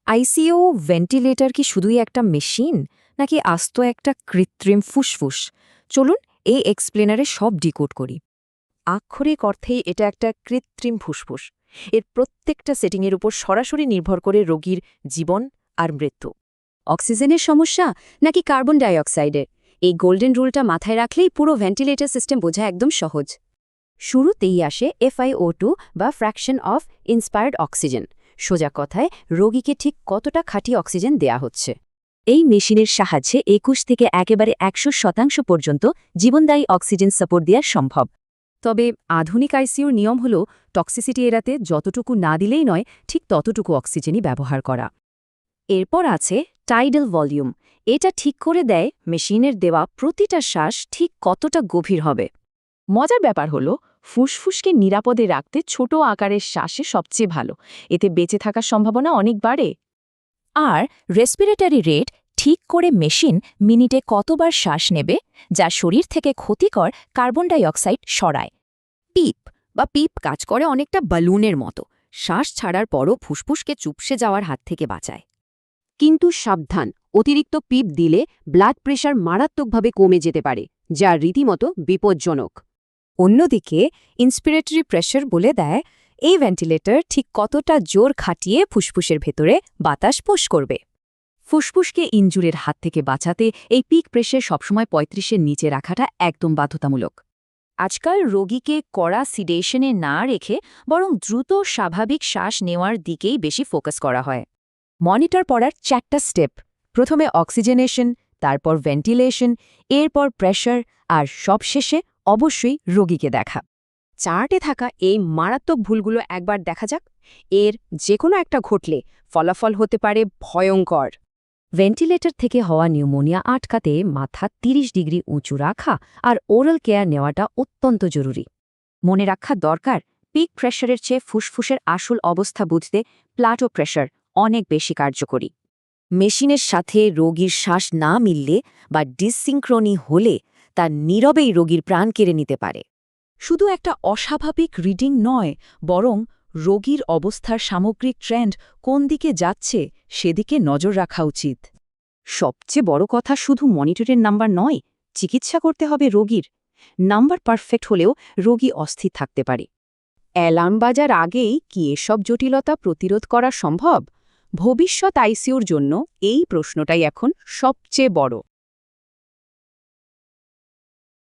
ICU ventilator কি শুধুই একটা মেশিন নাকি আস্ত একটা কৃত্রিম ফুসফুস? চলুন এই এক্সপ্লেনারে সব ডিকোড করি। আক্ষরিক অর্থেই এটা একটা কৃত্রিম ফুসফুস। এর প্রত্যেকটা সেটিংয়ের উপর সরাসরি নির্ভর করে রোগীর জীবন আর মৃত্যু। অক্সিজেনের সমস্যা নাকি কার্বন ডাইঅক্সাইডের, এই গোল্ডেন রুলটা মাথায় রাখলেই পুরো ভেন্টিলেটর সিস্টেম বোঝা একদম সহজ। শুরুতেই আসে FiO2 বা ফ্র্যাকশন অফ ইন্সপায়ার্ড অক্সিজেন। সোজা কথায় রোগীকে ঠিক কতটা খাঁটি অক্সিজেন দেয়া হচ্ছে। এই মেশিনের সাহায্যে ২১ থেকে একেবারে ১০০% পর্যন্ত জীবনদায়ী অক্সিজেন সাপোর্ট দেওয়া সম্ভব। তবে আধুনিক আইসিইউর নিয়ম হল টক্সিসিটি এড়াতে যতটুকু না দিলেই নয়, ঠিক ততটুকু অক্সিজেনই ব্যবহার করা। এরপর আছে টাইডাল ভলিউম। এটা ঠিক করে দেয় মেশিনের দেওয়া প্রতিটা শ্বাস ঠিক কতটা গভীর হবে। মজার ব্যাপার হলো ফুসফুসকে নিরাপদে রাখতে ছোট আকারের শ্বাসে সবচেয়ে ভালো, এতে বেঁচে থাকার সম্ভাবনা অনেক বাড়ে। আর রেসপিরেটরি রেট ঠিক করে মেশিন মিনিটে কতবার শ্বাস নেবে, যা শরীর থেকে ক্ষতিকর কার্বন ডাই অক্সাইড সরায়। পিপ কাজ করে অনেকটা বালুনের মতো, শ্বাস ছাড়ার পরও ফুসফুসকে চুপসে যাওয়ার হাত থেকে বাঁচায়। কিন্তু সাবধান, অতিরিক্ত পিপ দিলে ব্লাড প্রেশার মারাত্মকভাবে কমে যেতে পারে, যা রীতিমতো বিপজ্জনক। অন্যদিকে ইন্সপিরেটরি প্রেশার বলে দেয় এই ভেন্টিলেটর ঠিক কতটা জোর খাটিয়ে ফুসফুসের ভেতরে বাতাস পুশ করবে। ফুসফুসকে ইনজুরের হাত থেকে বাঁচাতে এই পিক প্রেশার সবসময় ৩৫-এর নিচে রাখাটা একদম বাধ্যতামূলক। আজকাল রোগীকে কড়া সিডেশনে না রেখে বরং দ্রুত স্বাভাবিক শ্বাস নেওয়ার দিকেই বেশি ফোকাস করা হয়। মনিটর পড়ার 4টা স্টেপ, প্রথমে অক্সিজেনেশন, তারপর ভেন্টিলেশন, এরপর প্রেশার, আর সবশেষে অবশ্যই রোগীকে দেখা। চার্টে থাকা এই মারাত্মক ভুলগুলো একবার দেখা যাক। এর যে কোনো একটা ঘটলে ফলাফল হতে পারে ভয়ঙ্কর। ভেন্টিলেটর থেকে হওয়া নিউমোনিয়া আটকাতে মাথা ৩০ ডিগ্রি উঁচু রাখা আর ওরাল কেয়ার নেওয়াটা অত্যন্ত জরুরি। মনে রাখা দরকার, পিক প্রেশারের চেয়ে ফুসফুসের আসল অবস্থা বুঝতে প্লাটো প্রেশার অনেক বেশি কার্যকরী। মেশিনের সাথে রোগীর শ্বাস না মিললে বা ডিসসিঙ্ক্রনি হলে তা নীরবেই রোগীর প্রাণ কেড়ে নিতে পারে। শুধু একটা অস্বাভাবিক রিডিং নয়, বরং রোগীর অবস্থার সামগ্রিক ট্রেন্ড কোন দিকে যাচ্ছে সেদিকে নজর রাখা উচিত। সবচেয়ে বড় কথা শুধু মনিটরের নাম্বার নয়, চিকিৎসা করতে হবে রোগীর। নাম্বার পারফেক্ট হলেও রোগী অস্থির থাকতে পারে। অ্যালার্ম বাজার আগেই কি এসব জটিলতা প্রতিরোধ করা সম্ভব? ভবিষ্যৎ আইসিইউর জন্য এই প্রশ্নটাই এখন সবচেয়ে বড়।